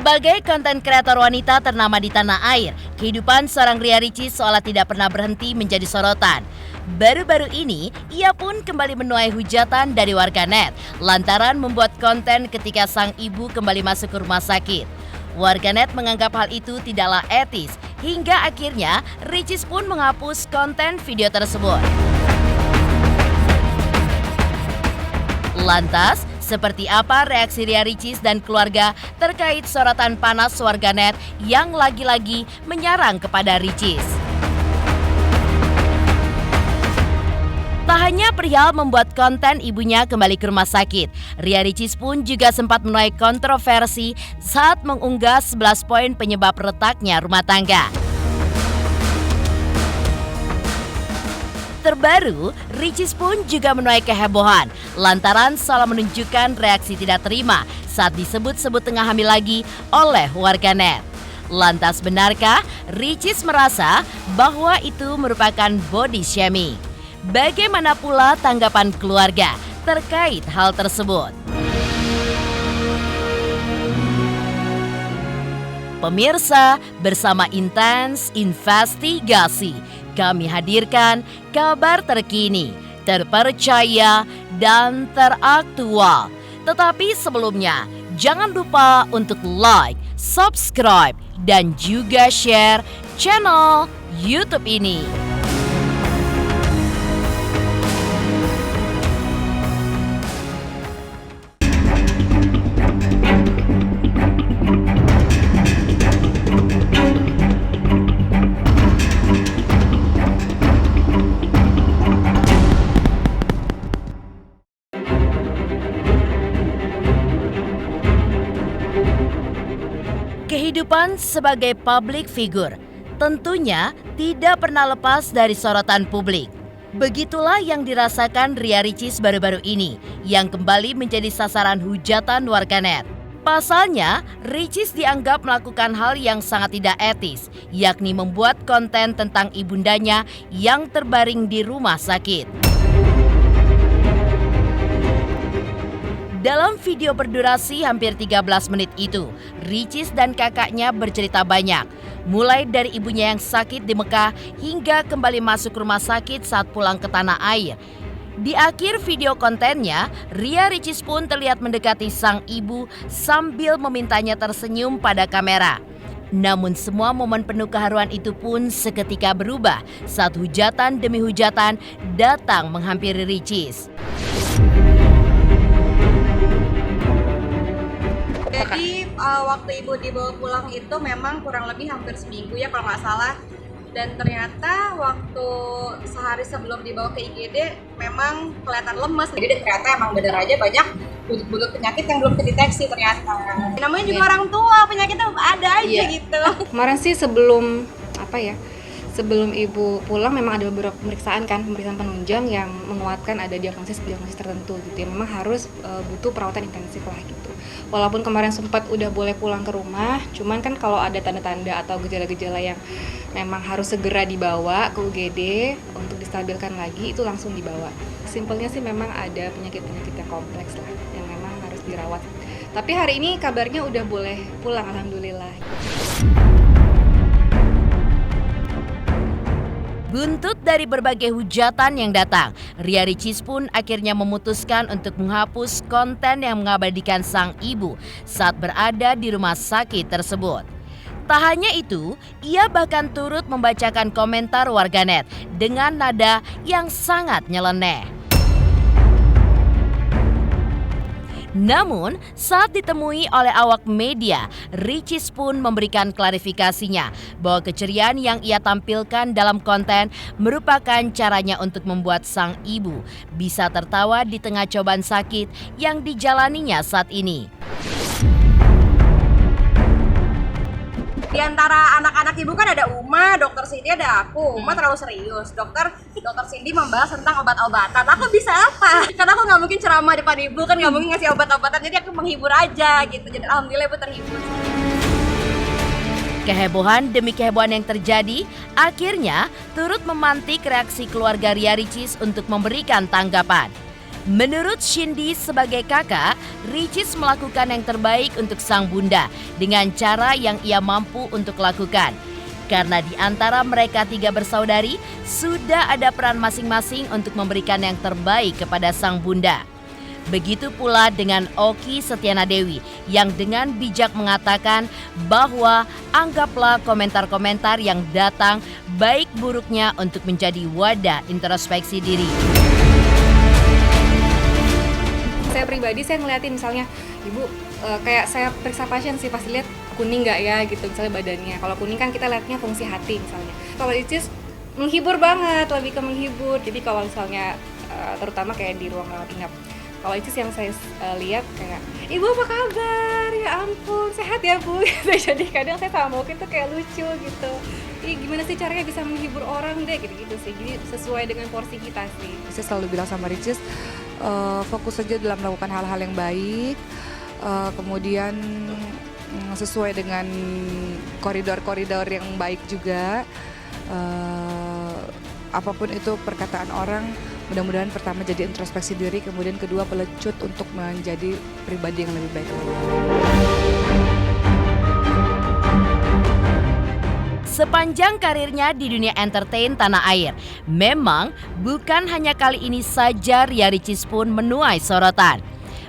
Sebagai konten kreator wanita ternama di tanah air, kehidupan seorang Ria Ricis seolah tidak pernah berhenti menjadi sorotan. Baru-baru ini, ia pun kembali menuai hujatan dari warganet lantaran membuat konten ketika sang ibu kembali masuk ke rumah sakit. Warganet menganggap hal itu tidaklah etis, hingga akhirnya Ricis pun menghapus konten video tersebut. Lantas, seperti apa reaksi Ria Ricis dan keluarga terkait sorotan panas warganet yang lagi-lagi menyerang kepada Ricis? Tak hanya perihal membuat konten ibunya kembali ke rumah sakit, Ria Ricis pun juga sempat menuai kontroversi saat mengunggah 11 poin penyebab retaknya rumah tangga. Terbaru, Ricis pun juga menuai kehebohan lantaran salah menunjukkan reaksi tidak terima saat disebut-sebut tengah hamil lagi oleh warganet. Lantas benarkah Ricis merasa bahwa itu merupakan body shaming? Bagaimana pula tanggapan keluarga terkait hal tersebut? Pemirsa, bersama Intens Investigasi, kami hadirkan kabar terkini, terpercaya, dan teraktual. Tetapi sebelumnya, jangan lupa untuk like, subscribe, dan juga share channel YouTube ini. Kehidupan sebagai public figure tentunya tidak pernah lepas dari sorotan publik. Begitulah yang dirasakan Ria Ricis baru-baru ini yang kembali menjadi sasaran hujatan warganet. Pasalnya, Ricis dianggap melakukan hal yang sangat tidak etis, yakni membuat konten tentang ibundanya yang terbaring di rumah sakit. Dalam video berdurasi hampir 13 menit itu, Ricis dan kakaknya bercerita banyak, mulai dari ibunya yang sakit di Mekah hingga kembali masuk rumah sakit saat pulang ke tanah air. Di akhir video kontennya, Ria Ricis pun terlihat mendekati sang ibu sambil memintanya tersenyum pada kamera. Namun semua momen penuh keharuan itu pun seketika berubah saat hujatan demi hujatan datang menghampiri Ricis. Jadi waktu ibu dibawa pulang itu memang kurang lebih hampir seminggu ya kalau nggak salah. Dan ternyata waktu sehari sebelum dibawa ke IGD memang kelihatan lemes. Jadi ternyata emang bener aja banyak bulut-bulut penyakit yang belum terdeteksi ternyata. Namanya juga orang tua, penyakitnya ada aja gitu. Kemarin sih sebelum ibu pulang memang ada beberapa pemeriksaan penunjang yang menguatkan ada diagnosis tertentu gitu ya. Memang harus butuh perawatan intensif lah gitu. Walaupun kemarin sempat udah boleh pulang ke rumah, cuman kan kalau ada tanda-tanda atau gejala-gejala yang memang harus segera dibawa ke UGD untuk distabilkan lagi, itu langsung dibawa. Simpelnya sih memang ada penyakit-penyakit yang kompleks lah yang memang harus dirawat. Tapi hari ini kabarnya udah boleh pulang, alhamdulillah. Buntut dari berbagai hujatan yang datang, Ria Ricis pun akhirnya memutuskan untuk menghapus konten yang mengabadikan sang ibu saat berada di rumah sakit tersebut. Tak hanya itu, ia bahkan turut membacakan komentar warganet dengan nada yang sangat nyeleneh. Namun, saat ditemui oleh awak media, Ricis pun memberikan klarifikasinya bahwa keceriaan yang ia tampilkan dalam konten merupakan caranya untuk membuat sang ibu bisa tertawa di tengah cobaan sakit yang dijalaninya saat ini. Di antara anak-anak ibu kan ada Uma, dokter Cindy, ada aku. Uma terlalu serius. Dokter Cindy membahas tentang obat-obatan. Aku bisa apa? Karena aku nggak mungkin ceramah depan ibu, kan nggak mungkin ngasih obat-obatan. Jadi aku menghibur aja gitu. Jadi alhamdulillah ibu terhibur. Kehebohan demi kehebohan yang terjadi akhirnya turut memantik reaksi keluarga Ria Ricis untuk memberikan tanggapan. Menurut Shindy sebagai kakak, Ricis melakukan yang terbaik untuk sang bunda dengan cara yang ia mampu untuk lakukan. Karena di antara mereka 3 bersaudari, sudah ada peran masing-masing untuk memberikan yang terbaik kepada sang bunda. Begitu pula dengan Oki Setiana Dewi yang dengan bijak mengatakan bahwa anggaplah komentar-komentar yang datang baik buruknya untuk menjadi wadah introspeksi diri. Saya pribadi saya ngeliatin misalnya ibu kayak saya periksa pasien sih pasti lihat kuning nggak ya gitu misalnya badannya. Kalau kuning kan kita lihatnya fungsi hati misalnya. Kalau Ricis menghibur banget, lebih ke menghibur. Jadi kalau misalnya terutama kayak di ruang rawat inap, kalau Ricis yang saya lihat kayak ibu apa kabar, ya ampun sehat ya bu. Jadi kadang saya sama Oki tuh kayak lucu gitu. Gimana sih caranya bisa menghibur orang deh gitu sih. Jadi sesuai dengan porsi kita sih. Saya selalu bilang sama Ricis, fokus saja dalam melakukan hal-hal yang baik, kemudian sesuai dengan koridor-koridor yang baik juga. Apapun itu perkataan orang, mudah-mudahan pertama jadi introspeksi diri, kemudian kedua pelecut untuk menjadi pribadi yang lebih baik lagi. Sepanjang karirnya di dunia entertain tanah air, memang bukan hanya kali ini saja Ria Ricis pun menuai sorotan.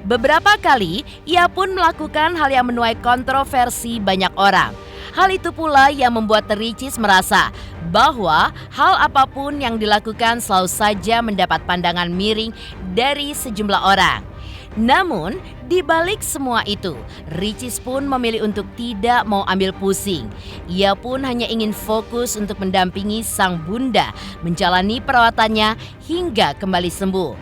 Beberapa kali ia pun melakukan hal yang menuai kontroversi banyak orang. Hal itu pula yang membuat Ricis merasa bahwa hal apapun yang dilakukan selalu saja mendapat pandangan miring dari sejumlah orang. Namun, di balik semua itu, Ricis pun memilih untuk tidak mau ambil pusing. Ia pun hanya ingin fokus untuk mendampingi sang bunda menjalani perawatannya hingga kembali sembuh.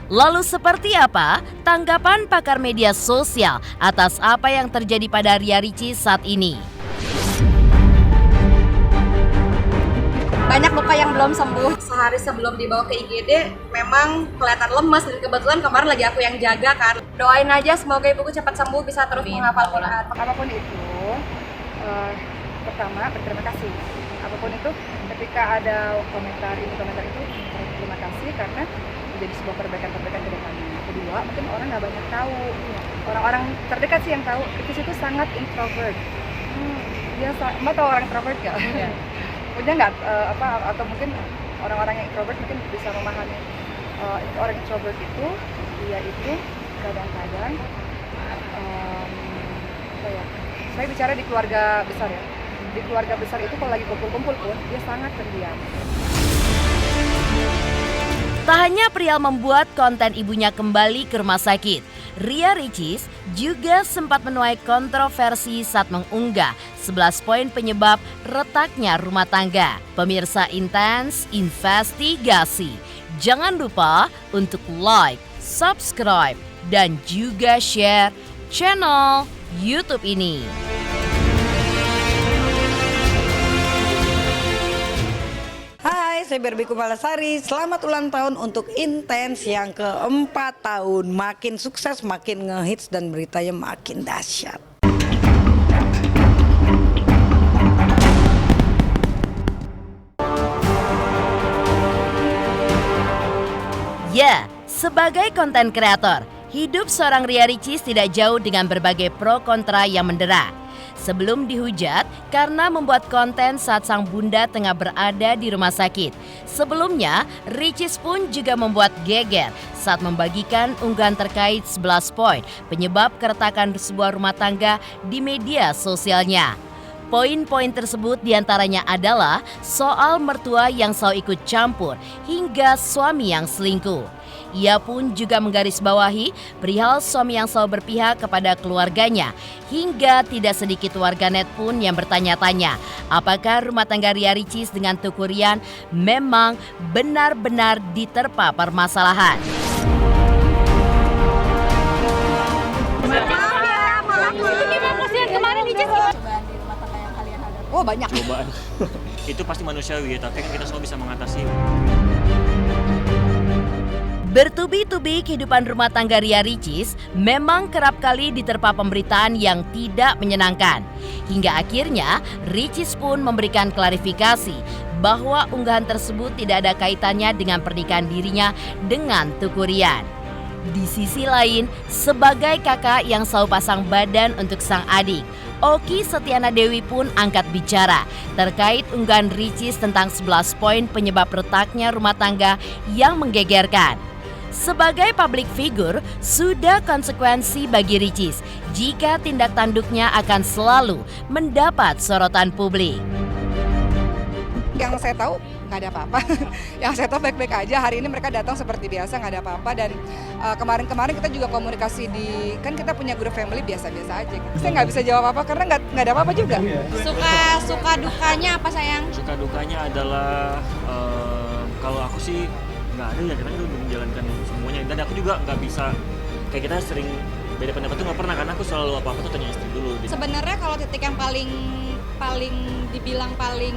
Lalu seperti apa tanggapan pakar media sosial atas apa yang terjadi pada Ria Ricis saat ini? Banyak luka yang belum sembuh. Sehari sebelum dibawa ke IGD memang kelihatan lemes dan kebetulan kemarin lagi aku yang jaga kan. Doain aja semoga ibuku cepat sembuh bisa terus menghafal Quran. Apapun itu, pertama berterima kasih. Apapun itu, ketika ada komentar itu, terima kasih karena menjadi sebuah perbaikan-perbaikan ke depannya. Kedua, mungkin orang nggak banyak tahu. Orang-orang terdekat sih yang tahu. Ricis itu sangat introvert. Dia Mbak tahu orang introvert nggak? Punya nggak atau mungkin orang-orang yang introvert mungkin bisa memahami orang introvert itu dia itu kadang-kadang saya bicara di keluarga besar ya, di keluarga besar itu kalau lagi kumpul-kumpul pun dia sangat pendiam. Tak hanya Prial membuat konten ibunya kembali ke rumah sakit, Ria Ricis juga sempat menuai kontroversi saat mengunggah 11 poin penyebab retaknya rumah tangga. Pemirsa Intens Investigasi, jangan lupa untuk like, subscribe, dan juga share channel YouTube ini. Hai, saya Barbie Kumalasari. Selamat ulang tahun untuk Intens yang ke-4 tahun. Makin sukses, makin ngehits dan beritanya makin dahsyat. Ya, sebagai konten kreator, hidup seorang Ria Ricis tidak jauh dengan berbagai pro kontra yang mendera. Sebelum dihujat karena membuat konten saat sang bunda tengah berada di rumah sakit. Sebelumnya, Ricis pun juga membuat geger saat membagikan unggahan terkait 11 poin penyebab keretakan sebuah rumah tangga di media sosialnya. Poin-poin tersebut diantaranya adalah soal mertua yang selalu ikut campur hingga suami yang selingkuh. Ia pun juga menggarisbawahi perihal suami yang selalu berpihak kepada keluarganya, hingga tidak sedikit warganet pun yang bertanya-tanya apakah rumah tangga Ria Ricis dengan Teuku Ryan memang benar-benar diterpa permasalahan. Oh banyak. Cobaan. Itu pasti manusiawi, tapi kan kita selalu bisa mengatasi. Bertubi-tubi kehidupan rumah tangga Ria Ricis memang kerap kali diterpa pemberitaan yang tidak menyenangkan. Hingga akhirnya Ricis pun memberikan klarifikasi bahwa unggahan tersebut tidak ada kaitannya dengan pernikahan dirinya dengan Teuku Ryan. Di sisi lain, sebagai kakak yang selalu pasang badan untuk sang adik, Oki Setiana Dewi pun angkat bicara terkait unggahan Ricis tentang 11 poin penyebab retaknya rumah tangga yang menggegerkan. Sebagai public figure, sudah konsekuensi bagi Ricis jika tindak tanduknya akan selalu mendapat sorotan publik. Yang saya tahu nggak ada apa-apa. Yang saya tahu baik-baik aja. Hari ini mereka datang seperti biasa, nggak ada apa-apa. Dan kemarin-kemarin kita juga komunikasi kan kita punya grup family biasa-biasa aja. Saya nggak bisa jawab apa karena nggak ada apa-apa juga. Suka dukanya apa sayang? Suka dukanya adalah kalau aku sih nggak ada ya, karena kita udah menjalankan semuanya. Dan aku juga nggak bisa, kayak kita sering beda pendapat tuh nggak pernah, karena aku selalu apa-apa tuh tanya istri dulu. Sebenarnya kalau titik yang paling dibilang paling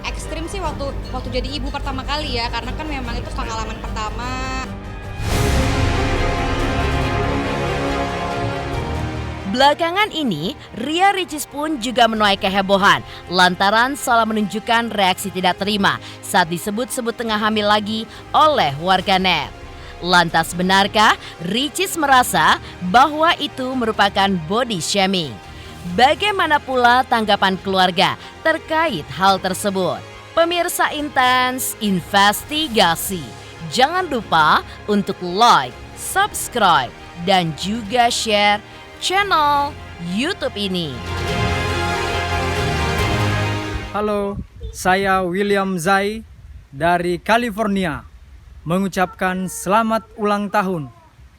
ekstrim sih waktu jadi ibu pertama kali ya, karena kan memang itu pengalaman pertama. Belakangan ini, Ria Ricis pun juga menuai kehebohan lantaran seolah menunjukkan reaksi tidak terima saat disebut-sebut tengah hamil lagi oleh warganet. Lantas benarkah Ricis merasa bahwa itu merupakan body shaming? Bagaimana pula tanggapan keluarga terkait hal tersebut? Pemirsa Intens Investigasi, jangan lupa untuk like, subscribe, dan juga share channel YouTube ini. Halo, saya William Zai dari California mengucapkan selamat ulang tahun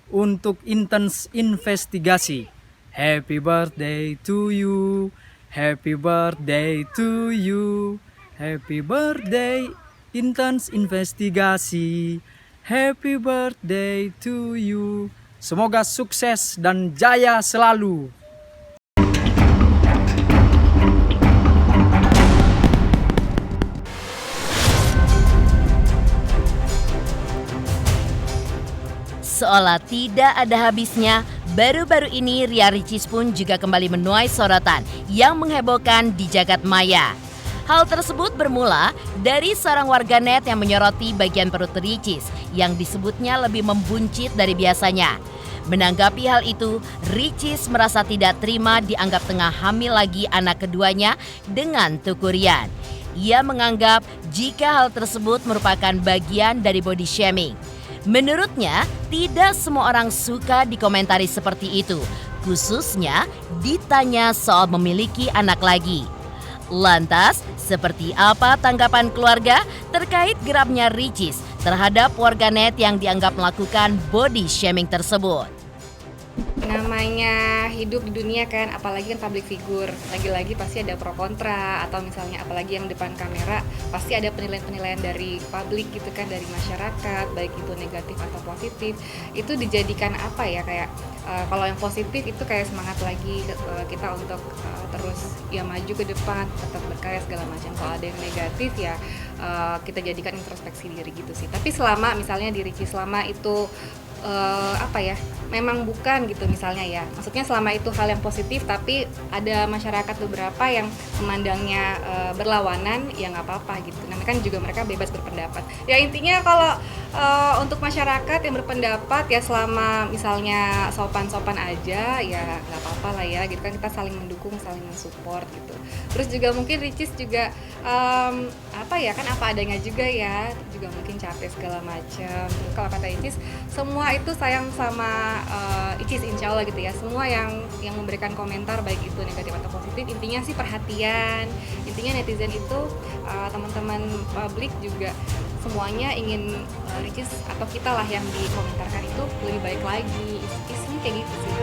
untuk Intens Investigasi. Happy birthday to you, happy birthday to you, happy birthday Intens Investigasi, happy birthday to you. Semoga sukses dan jaya selalu. Seolah tidak ada habisnya, baru-baru ini Ria Ricis pun juga kembali menuai sorotan yang menghebohkan di jagat maya. Hal tersebut bermula dari seorang warganet yang menyoroti bagian perut Ricis yang disebutnya lebih membuncit dari biasanya. Menanggapi hal itu, Ricis merasa tidak terima dianggap tengah hamil lagi anak keduanya dengan tukurian. Ia menganggap jika hal tersebut merupakan bagian dari body shaming. Menurutnya, tidak semua orang suka dikomentari seperti itu, khususnya ditanya soal memiliki anak lagi. Lantas, seperti apa tanggapan keluarga terkait geramnya Ricis terhadap warganet yang dianggap melakukan body shaming tersebut? Namanya hidup di dunia kan, apalagi kan public figure, lagi-lagi pasti ada pro kontra, atau misalnya apalagi yang depan kamera pasti ada penilaian-penilaian dari publik gitu kan, dari masyarakat, baik itu negatif atau positif. Itu dijadikan apa ya, kayak kalau yang positif itu kayak semangat lagi kita untuk terus ya maju ke depan, tetap berkarya segala macam. Kalau ada yang negatif ya kita jadikan introspeksi diri gitu sih. Tapi selama misalnya di Ricis selama itu memang bukan gitu misalnya ya, maksudnya selama itu hal yang positif tapi ada masyarakat beberapa yang memandangnya berlawanan, ya nggak apa-apa gitu. Namanya kan juga mereka bebas berpendapat ya. Intinya kalau untuk masyarakat yang berpendapat ya selama misalnya sopan-sopan aja ya nggak apa-apa lah ya gitu kan, kita saling mendukung, saling mensupport gitu. Terus juga mungkin Ricis juga apa adanya juga ya, juga mungkin capek segala macam. Terus kalau kata Ricis, semua itu sayang sama Ricis, insya Allah gitu ya. Semua yang memberikan komentar baik itu negatif atau positif, intinya sih perhatian. Intinya netizen itu teman-teman publik juga semuanya ingin Ricis atau kita lah yang dikomentarkan itu lebih baik lagi. Isinya kayak gitu sih.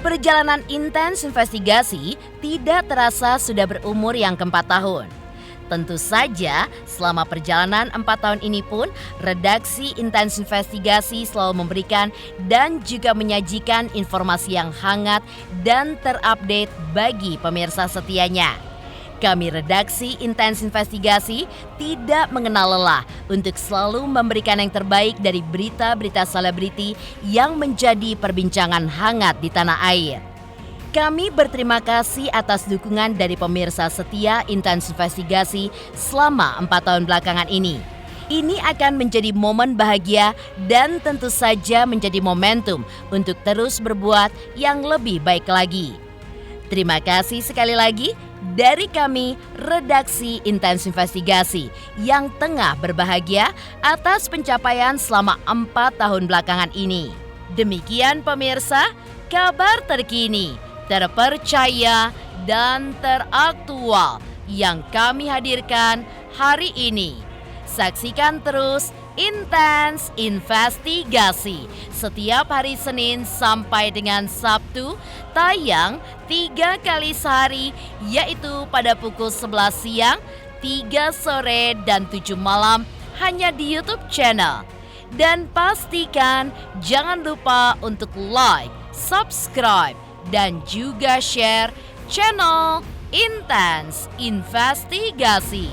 Perjalanan Intens Investigasi tidak terasa sudah berumur yang keempat tahun. Tentu saja, selama perjalanan 4 tahun ini pun, redaksi Intens Investigasi selalu memberikan dan juga menyajikan informasi yang hangat dan terupdate bagi pemirsa setianya. Kami redaksi Intens Investigasi tidak mengenal lelah untuk selalu memberikan yang terbaik dari berita-berita selebriti yang menjadi perbincangan hangat di tanah air. Kami berterima kasih atas dukungan dari pemirsa setia Intens Investigasi selama 4 tahun belakangan ini. Ini akan menjadi momen bahagia dan tentu saja menjadi momentum untuk terus berbuat yang lebih baik lagi. Terima kasih sekali lagi dari kami, redaksi Intens Investigasi yang tengah berbahagia atas pencapaian selama 4 tahun belakangan ini. Demikian pemirsa, kabar terkini, terpercaya, dan teraktual yang kami hadirkan hari ini. Saksikan terus Intens Investigasi setiap hari Senin sampai dengan Sabtu, tayang 3 kali sehari, yaitu pada pukul 11 siang, 3 sore, dan 7 malam hanya di YouTube channel. Dan pastikan jangan lupa untuk like, subscribe, dan juga share channel Intens Investigasi.